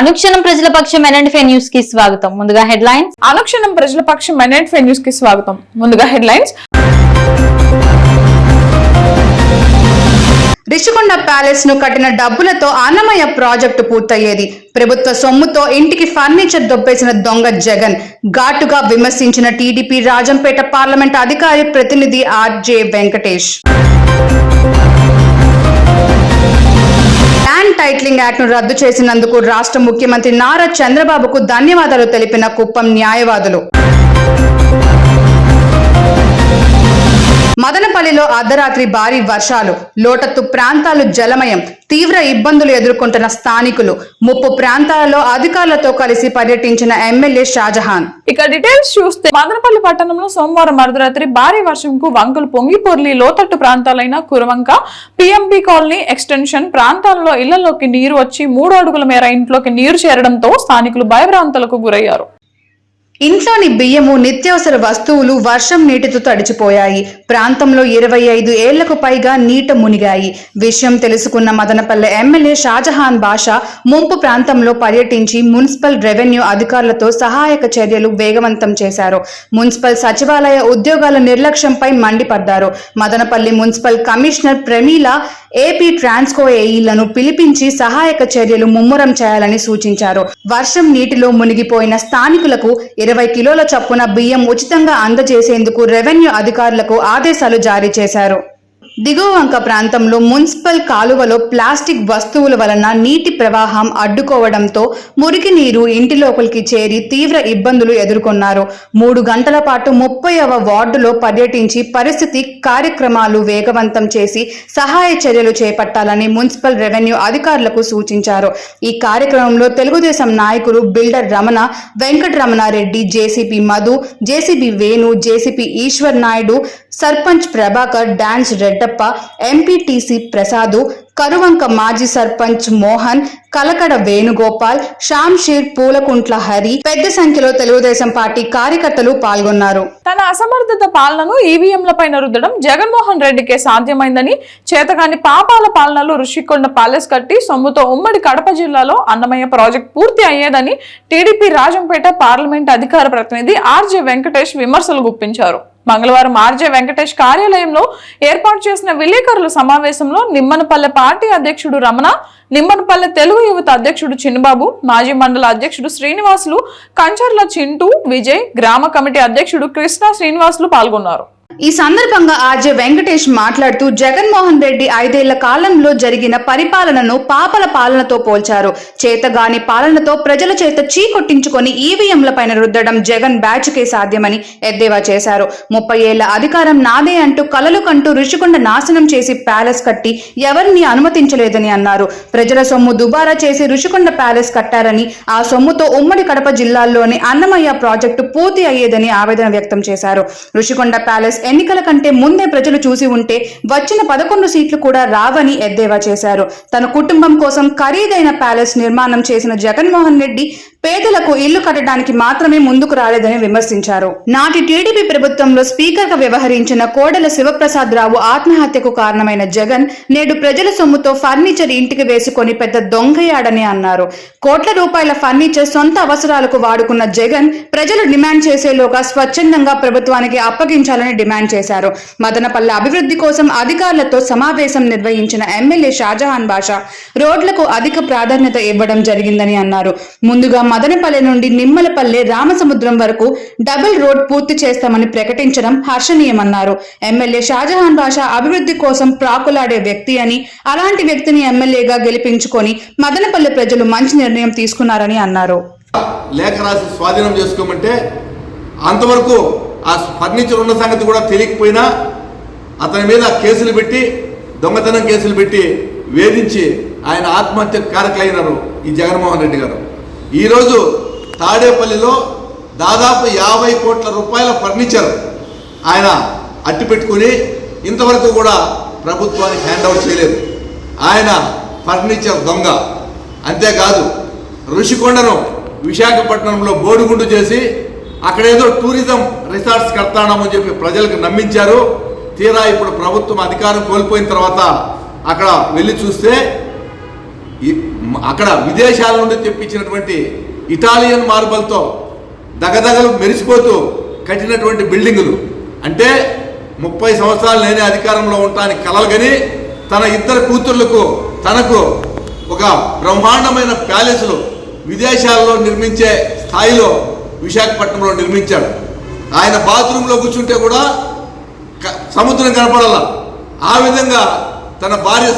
అనుక్షణం ప్రజల పక్షం NNFA news కి స్వాగతం. ముందుగా హెడ్లైన్స్. అనుక్షణం ప్రజల పక్షం NNFA న్యూస్ కి స్వాగతం. ముందుగా హెడ్లైన్స్. రిషికొండ ప్యాలెస్ ను కట్టిన డబ్బులతో అన్నమయ్య ప్రాజెక్టు పూర్తయ్యేది. ప్రభుత్వ సొమ్ముతో ఇంటికి ఫర్నిచర్ దొబ్బేసిన దొంగ జగన్ ఘాటుగా విమర్శించిన టీడీపీ రాజంపేట పార్లమెంట్ అధికారి ప్రతినిధి RJ Venkatesh. Land titling act ను రద్దు చేసినందుకు రాష్ట్ర ముఖ్యమంత్రి నారా చంద్రబాబుకు ధన్యవాదాలు తెలిపిన కుప్పం న్యాయవాదులు. మదనపల్లిలో అర్ధరాత్రి భారీ వర్షాలు, లోతట్టు ప్రాంతాలు జలమయం, తీవ్ర ఇబ్బందులు ఎదుర్కొంటున్న స్థానికులు. ముప్పు ప్రాంతాలలో అధికారులతో కలిసి పర్యటించిన ఎమ్మెల్యే షాజహాన్. ఇక డీటెయిల్స్ చూస్తే మదనపల్లి పట్టణంలో సోమవారం అర్ధరాత్రి భారీ వర్షంకు వంకలు పొంగిపొర్లి లోతట్టు ప్రాంతాలైన కురవంక, PMB కాలనీ ఎక్స్టెన్షన్ ప్రాంతాలలో ఇళ్లలోకి నీరు వచ్చి 3 అడుగుల మేర ఇంట్లోకి నీరు చేరడంతో స్థానికులు భయభ్రాంతులకు గురయ్యారు. ఇంట్లోని బియ్యము, నిత్యావసర వస్తువులు వర్షం నీటితో తడిచిపోయాయి. ప్రాంతంలో 25 ఏళ్లకు పైగా నీట మునిగాయి. విషయం తెలుసుకున్న మదనపల్లె ఎమ్మెల్యే షాజహాన్ బాషా ముంపు ప్రాంతంలో పర్యటించి మున్సిపల్ రెవెన్యూ అధికారులతో సహాయక చర్యలు వేగవంతం చేశారు. మున్సిపల్ సచివాలయ ఉద్యోగాల నిర్లక్ష్యంపై మండిపడ్డారు. Madanapalle municipal commissioner Pramila AP Transco ఏఈలను పిలిపించి సహాయక చర్యలు ముమ్మరం చేయాలని సూచించారు. వర్షం నీటిలో మునిగిపోయిన స్థానికులకు 20 కిలోల చొప్పున బియ్యం ఉచితంగా అందజేసేందుకు రెవెన్యూ అధికారులకు ఆదేశాలు జారీ చేశారు. దిగువంక ప్రాంతంలో మున్సిపల్ కాలువలో ప్లాస్టిక్ వస్తువుల వలన నీటి ప్రవాహం అడ్డుకోవడంతో మురికి నీరు ఇంటి లోపలికి చేరి తీవ్ర ఇబ్బందులు ఎదుర్కొన్నారు. 3 గంటల పాటు 30వ వార్డులో పర్యటించి పరిస్థితి కార్యక్రమాలు వేగవంతం చేసి సహాయ చర్యలు చేపట్టాలని మున్సిపల్ రెవెన్యూ అధికారులకు సూచించారు. ఈ కార్యక్రమంలో తెలుగుదేశం నాయకులు builder Ramana, Venkataramana Reddy, JCP Madhu, JCB Venu, JCP Eshwar Naidu, sarpanch Prabhakar, dance Reddappa, MPTC Prasad, Karuvanka మాజీ సర్పంచ్ మోహన్, కలకడ వేణుగోపాల్, షాంషీర్, పూలకుంట్ల హరి పెద్ద సంఖ్యలో తెలుగుదేశం పార్టీ కార్యకర్తలు పాల్గొన్నారు. తన అసమర్థత పాలనను ఈవీఎంలపైన రుద్దడం జగన్మోహన్ రెడ్డికే సాధ్యమైందని, చేతగాని పాపాల పాలనలో రుషికొండ ప్యాలెస్ కట్టి సొమ్ముతో ఉమ్మడి కడప జిల్లాలో అన్నమయ్య ప్రాజెక్ట్ పూర్తి అయ్యేదని టీడీపీ రాజంపేట పార్లమెంట్ అధికార ప్రతినిధి ఆర్జే వెంకటేష్ విమర్శలు గుప్పించారు. మంగళవారం ఆర్జే వెంకటేష్ కార్యాలయంలో ఏర్పాటు చేసిన విలేకరుల సమావేశంలో నిమ్మనపల్లె పార్టీ అధ్యక్షుడు రమణ, నిమ్మనపల్లె తెలుగు యువత అధ్యక్షుడు చిన్నబాబు, మాజీ మండల అధ్యక్షుడు శ్రీనివాసులు, కంచర్ల చింటూ, విజయ్, గ్రామ కమిటీ అధ్యక్షుడు కృష్ణ శ్రీనివాసులు పాల్గొన్నారు. ఈ సందర్భంగా ఆర్జే వెంకటేష్ మాట్లాడుతూ జగన్మోహన్ రెడ్డి 5 ఏళ్ల కాలంలో జరిగిన పరిపాలనను పాపల పాలనతో పోల్చారు. చేతగాని పాలనతో ప్రజల చేత చీకొట్టించుకొని ఈవీఎంలపైన రుద్దడం జగన్ బ్యాచ్కే సాధ్యమని ఎద్దేవా చేశారు. 30 ఏళ్ల అధికారం నాదే అంటూ కలలు కంటూ రుషికొండ నాశనం చేసి ప్యాలెస్ కట్టి ఎవరిని అనుమతించలేదని అన్నారు. ప్రజల సొమ్ము దుబారా చేసి రుషికొండ ప్యాలెస్ కట్టారని, ఆ సొమ్ముతో ఉమ్మడి కడప జిల్లాల్లోని అన్నమయ్య ప్రాజెక్టు పూర్తి అయ్యేదని ఆవేదన వ్యక్తం చేశారు. రుషికొండ ప్యాలెస్ ఎన్నికల కంటే ముందే ప్రజలు చూసి ఉంటే వచ్చిన 11 సీట్లు కూడా రావని ఎద్దేవా చేశారు. తన కుటుంబం కోసం ఖరీదైన ప్యాలెస్ నిర్మాణం చేసిన జగన్మోహన్ రెడ్డి పేదలకు ఇల్లు కట్టడానికి మాత్రమే ముందుకు రాలేదని విమర్శించారు. నాటి టీడీపీ ప్రభుత్వంలో స్పీకర్ గా వ్యవహరించిన కోడెల శివప్రసాద్ రావు ఆత్మహత్యకు కారణమైన జగన్ నేడు ప్రజల సొమ్ముతో ఫర్నిచర్ ఇంటికి వేసుకొని పెద్ద దొంగయాడని అన్నారు. కోట్ల రూపాయల ఫర్నిచర్ సొంత అవసరాలకు వాడుకున్న జగన్ ప్రజలు డిమాండ్ చేసేలోగా స్వచ్ఛందంగా ప్రభుత్వానికి అప్పగించాలని డిమాండ్ చేశారు. మదనపల్లె అభివృద్ధి కోసం అధికారులతో సమావేశం నిర్వహించిన ఎమ్మెల్యే షాజహాన్ బాషా రోడ్లకు అధిక ప్రాధాన్యత ఇవ్వడం జరిగిందని అన్నారు. ముందుగా మదనపల్లె నుండి నిమ్మలపల్లె, రామసముద్రం వరకు డబుల్ రోడ్ పూర్తి చేస్తామని ప్రకటించడం హర్షణీయమన్నారు. ఎమ్మెల్యే షాజహాన్ బాషా అభివృద్ధి కోసం ప్రాకులాడే వ్యక్తి అని, అలాంటి వ్యక్తిని ఎమ్మెల్యేగా గెలిపించుకొని మదనపల్లె ప్రజలు మంచి నిర్ణయం తీసుకున్నారని అన్నారు. లేఖ రాసి స్వాధీనం చేసుకోమంటే అంతవరకు ఆ ఫర్నిచర్ ఉన్న సంగతి కూడా తెలియకపోయినా అతని మీద కేసులు పెట్టి, దొంగతనం కేసులు పెట్టి వేధించి ఆయన ఆత్మహత్య కారకులైనారు ఈ జగన్మోహన్ రెడ్డి గారు. ఈరోజు తాడేపల్లిలో దాదాపు 50 కోట్ల రూపాయల ఫర్నిచర్ ఆయన అట్టి పెట్టుకుని ఇంతవరకు కూడా ప్రభుత్వానికి హ్యాండ్ అవుట్ చేయలేదు. ఆయన ఫర్నిచర్ దొంగ. అంతేకాదు రుషికొండను విశాఖపట్నంలో బోడిగుండు చేసి అక్కడేదో టూరిజం రిసార్ట్స్ కడతామని చెప్పి ప్రజలకు నమ్మించారు. తీరా ఇప్పుడు ప్రభుత్వం అధికారం కోల్పోయిన తర్వాత అక్కడ వెళ్ళి చూస్తే అక్కడ విదేశాల నుండి తెప్పించినటువంటి ఇటాలియన్ మార్బల్తో దగదగలు మెరిసిపోతూ కట్టినటువంటి బిల్డింగులు. అంటే 30 సంవత్సరాలు నేనే అధికారంలో ఉంటానికి కలలుగని తన ఇద్దరు కూతుర్లకు తనకు ఒక బ్రహ్మాండమైన ప్యాలెస్లు విదేశాల్లో నిర్మించే స్థాయిలో విశాఖపట్నంలో నిర్మించాడు. ఆయన బాత్రూంలో కూర్చుంటే కూడా సముద్రం కనపడాల. ఆ విధంగా తన భార్య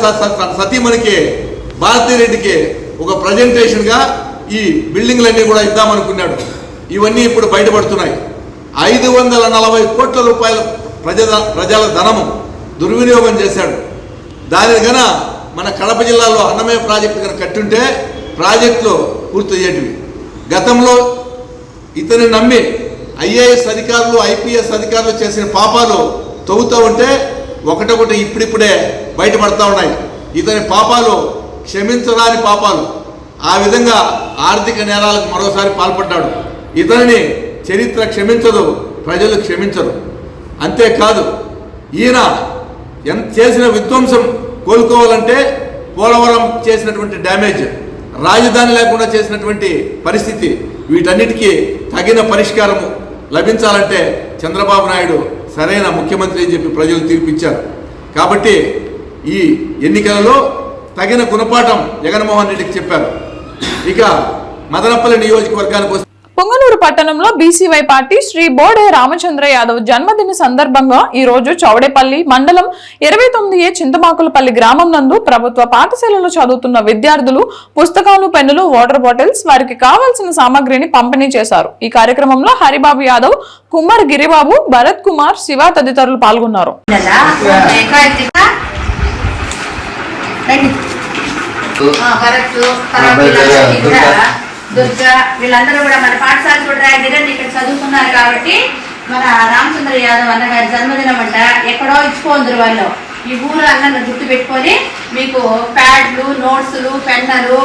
సతీమణికి భారతీరెడ్డికి ఒక ప్రజెంటేషన్గా ఈ బిల్డింగ్లన్నీ కూడా ఇద్దామనుకున్నాడు. ఇవన్నీ ఇప్పుడు బయటపడుతున్నాయి. 540 కోట్ల రూపాయల ప్రజల ధనము దుర్వినియోగం చేశాడు. దానిని గన మన కడప జిల్లాలో అన్నమయ్య ప్రాజెక్టు కనుక కట్టుంటే ప్రాజెక్టులు పూర్తి అయ్యేటివి. గతంలో ఇతని నమ్మి ఐఏఎస్ అధికారులు ఐపీఎస్ అధికారులు చేసిన పాపాలు తవ్వుతూ ఉంటే ఒకటొకటి ఇప్పుడిప్పుడే బయటపడతా ఉన్నాయి. ఇతని పాపాలు క్షమించరాని పాపాలు. ఆ విధంగా ఆర్థిక నేరాలకు మరోసారి పాల్పడ్డాడు. ఇతనిని చరిత్ర క్షమించదు, ప్రజలు క్షమించరు. అంతేకాదు ఈయన ఎంత చేసిన విధ్వంసం కోలుకోవాలంటే పోలవరం చేసినటువంటి డ్యామేజ్, రాజధాని లేకుండా చేసినటువంటి పరిస్థితి, వీటన్నిటికీ తగిన పరిష్కారము లభించాలంటే చంద్రబాబు నాయుడు సరైన ముఖ్యమంత్రి అని చెప్పి ప్రజలు తీర్పిచ్చారు. కాబట్టి ఈ ఎన్నికలలో తగిన గుణపాఠం జగన్మోహన్ రెడ్డికి చెప్పారు. ఇక మదనపల్లి నియోజకవర్గానికి వస్తే పొంగనూరు పట్టణంలో బీసీవై పార్టీ శ్రీ బోడే రామచంద్ర యాదవ్ జన్మదిన సందర్భంగా ఈ రోజు చౌడేపల్లి మండలం 29A చింతమాకులపల్లి గ్రామం నందు ప్రభుత్వ పాఠశాలలో చదువుతున్న విద్యార్థులు పుస్తకాలు, పెన్నులు, వాటర్ బాటిల్స్, వారికి కావాల్సిన సామాగ్రిని పంపిణీ చేశారు. ఈ కార్యక్రమంలో హరిబాబు యాదవ్, కుమార్ గిరిబాబు, భరత్ కుమార్, శివ తదితరులు పాల్గొన్నారు. దుర్గా వీళ్ళందరూ కూడా మన పాఠశాల చూడరాగిరని ఇక్కడ చదువుకున్నారు కాబట్టి మన రామచంద్ర యాదవ్ అన్నగారి జన్మదినం అంట ఎక్కడో ఇచ్చిపోందరు వాళ్ళు. ఈ ఊరు అన్న గుర్తు పెట్టుకొని మీకు ప్యాడ్లు, నోట్స్లు, పెన్నులు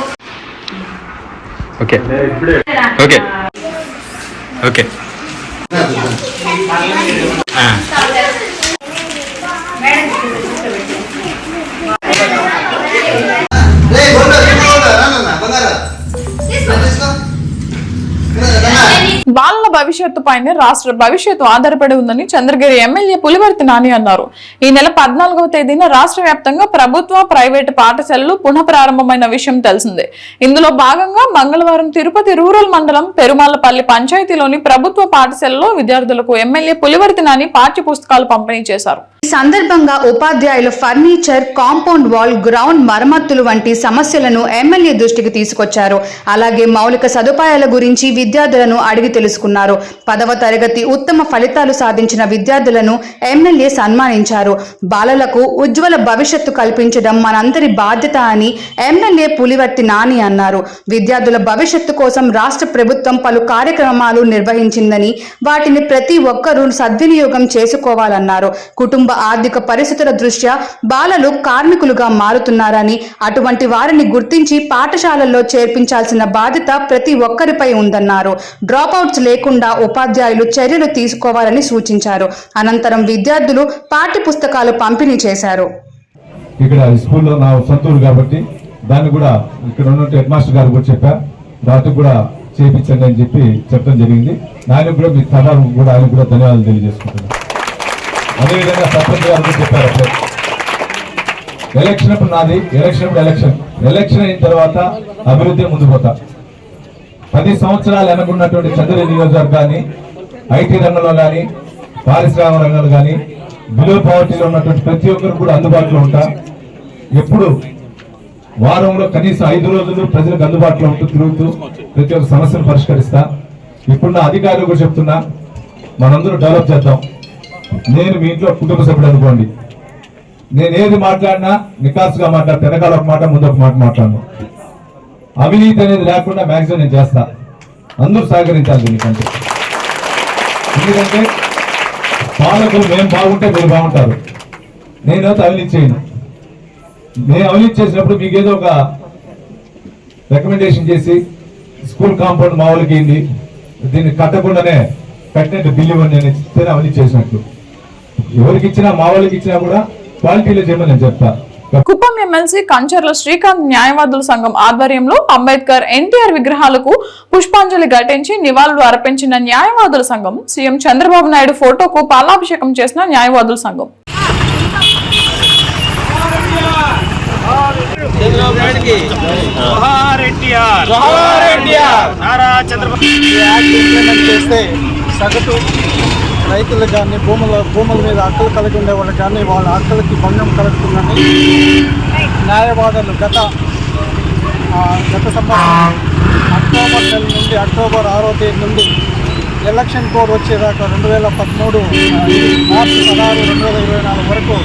బాలల భవిష్యత్తు పైనే రాష్ట్ర భవిష్యత్తు ఆధారపడి ఉందని చంద్రగిరి ఎమ్మెల్యే పులివర్తి నాని అన్నారు. ఈ నెల 14వ తేదీన రాష్ట్ర వ్యాప్తంగా ప్రభుత్వ, ప్రైవేటు పాఠశాలలు పునః ప్రారంభమైన విషయం తెలిసిందే. ఇందులో భాగంగా మంగళవారం తిరుపతి రూరల్ మండలం పెరుమాళ్లపల్లి పంచాయతీలోని ప్రభుత్వ పాఠశాలలో విద్యార్థులకు ఎమ్మెల్యే పులివర్తి నాని పాఠ్య పుస్తకాలు పంపిణీ చేశారు. ఈ సందర్భంగా ఉపాధ్యాయులు ఫర్నిచర్, కాంపౌండ్ వాల్, గ్రౌండ్ మరమ్మతులు వంటి సమస్యలను ఎమ్మెల్యే దృష్టికి తీసుకొచ్చారు. అలాగే మౌలిక సదుపాయాల గురించి విద్యార్థులను అడిగి తెలుసుకున్నారు. 10వ తరగతి ఉత్తమ ఫలితాలు సాధించిన విద్యార్థులను ఎమ్మెల్యే సన్మానించారు. బాలలకు ఉజ్వల భవిష్యత్తు కల్పించడం మనందరి బాధ్యత అని ఎమ్మెల్యే పులివర్తి నాని అన్నారు. విద్యార్థుల భవిష్యత్తు కోసం రాష్ట్ర ప్రభుత్వం పలు కార్యక్రమాలు నిర్వహించిందని, వాటిని ప్రతి ఒక్కరూ సద్వినియోగం చేసుకోవాలన్నారు. కుటుంబ ఆర్థిక పరిస్థితుల దృష్ట్యా బాలలు కార్మికులుగా మారుతున్నారని, అటువంటి వారిని గుర్తించి పాఠశాలల్లో చేర్పించాల్సిన బాధ్యత ప్రతి ఒక్కరిపై ఉందన్నారు. డ్రాప్అవుట్స్ లేకుండా ఉపాధ్యాయులు చర్యలు తీసుకోవాలని సూచించారు. అనంతరం విద్యార్థులు పాఠ్య పుస్తకాలు పంపిణీ చేశారు. ఇక్కడ స్కూల్లో నా సొంతూరు కాబట్టి దాన్ని కూడా ఇక్కడ ఉన్న హెడ్ మాస్టర్ గారు కూడా చెప్పారు, దానికి కూడా చేయించండి అని చెప్పి చెప్పడం జరిగింది. దానికి కూడా మీ సభకు కూడా ఆయన కూడా ధన్యవాదాలు తెలియజేసుకుంటున్నాను. అదేవిధంగా సర్పంచ్ గారు కూడా చెప్పారు, ఎలక్షన్ అప్పుడు నాది, ఎలక్షన్ అయిన తర్వాత అభివృద్ధి ముందు పోతా. 10 సంవత్సరాలు వెనకున్నటువంటి చంద్రగిరి నియోజకవర్గాన్ని ఐటీ రంగంలో కానీ, పారిశ్రామిక రంగంలో కానీ, బిలో పవర్టీలో ఉన్నటువంటి ప్రతి ఒక్కరు కూడా అందుబాటులో ఉంటా. ఎప్పుడు వారంలో కనీసం 5 రోజులు ప్రజలకు అందుబాటులో ఉంటూ తిరుగుతూ ప్రతి ఒక్క సమస్యను పరిష్కరిస్తా. ఇప్పుడున్న అధికారులు కూడా చెప్తున్నా, మనందరూ డెవలప్ చేద్దాం. నేను మీ ఇంట్లో కుటుంబ సభ్యుడు అనుకోండి, నేను ఏది మాట్లాడినా నికాసుగా మాట్లాడితే వెనకాల ఒక మాట, ముందు ఒక మాట మాట్లాడను. అవినీతి అనేది లేకుండా మ్యాక్సిమం నేను చేస్తా. అందరూ సహకరించాలి దీనికంటే. ఎందుకంటే పాలకులు మేము బాగుంటే మీరు బాగుంటారు. నేనైతే అవినీతి చేయను. నేను అవినీతి చేసినప్పుడు మీకు ఏదో ఒక రికమెండేషన్ చేసి స్కూల్ కాంపౌండ్ మా వాళ్ళకి ఏంది, దీన్ని కట్టకుండానే కట్టినట్టు బిల్లు ఇవ్వండి నేను ఇస్తేనే అవినీతి చేసినట్లు. ఎవరికి ఇచ్చినా, మా వాళ్ళకి ఇచ్చినా కూడా క్వాలిటీలో చేయమని నేను చెప్తా. కుప్పం ఎమ్మెల్సీ కంచర్ల శ్రీకాంత్ న్యాయవాదుల సంఘం ఆధ్వర్యంలో అంబేద్కర్ ఎన్టీఆర్ విగ్రహాలకు పుష్పాంజలి ఘటించి నివాళులు అర్పించిన న్యాయవాదుల సంఘం, సీఎం చంద్రబాబు నాయుడు ఫోటోకు పాలాభిషేకం చేసిన న్యాయవాదుల సంఘం. సగటు రైతులకు కానీ భూముల మీద హక్కులు కలిగి ఉండే వాళ్ళకి కానీ వాళ్ళ హక్కులకి భంగం కలుగుతుందని న్యాయవాదులు గత సంవత్సరం అక్టోబర్ నెల నుండి అక్టోబర్ 6వ తేదీ నుండి ఎలక్షన్ కోడ్ వచ్చేదాకా 2013 మార్చి 16, 2024 వరకు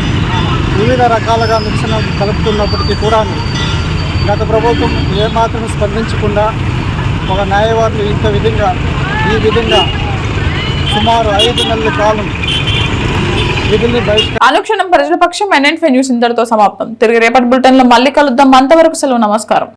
వివిధ రకాలుగా నిరసనలు కలుపుతున్నప్పటికీ కూడా గత ప్రభుత్వం ఏమాత్రం స్పందించకుండా ఒక న్యాయవాదులు ఈ విధంగా సుమారు 5 నెలల కాలం విధుల్ని అనుక్షణం ప్రజల పక్షం NN5 న్యూస్ ఇంతటితో సమాప్తం. తిరిగి రేపటి బులెటిన్ లో మళ్ళీ కలుద్దాం. అంతవరకు సెలవు. నమస్కారం.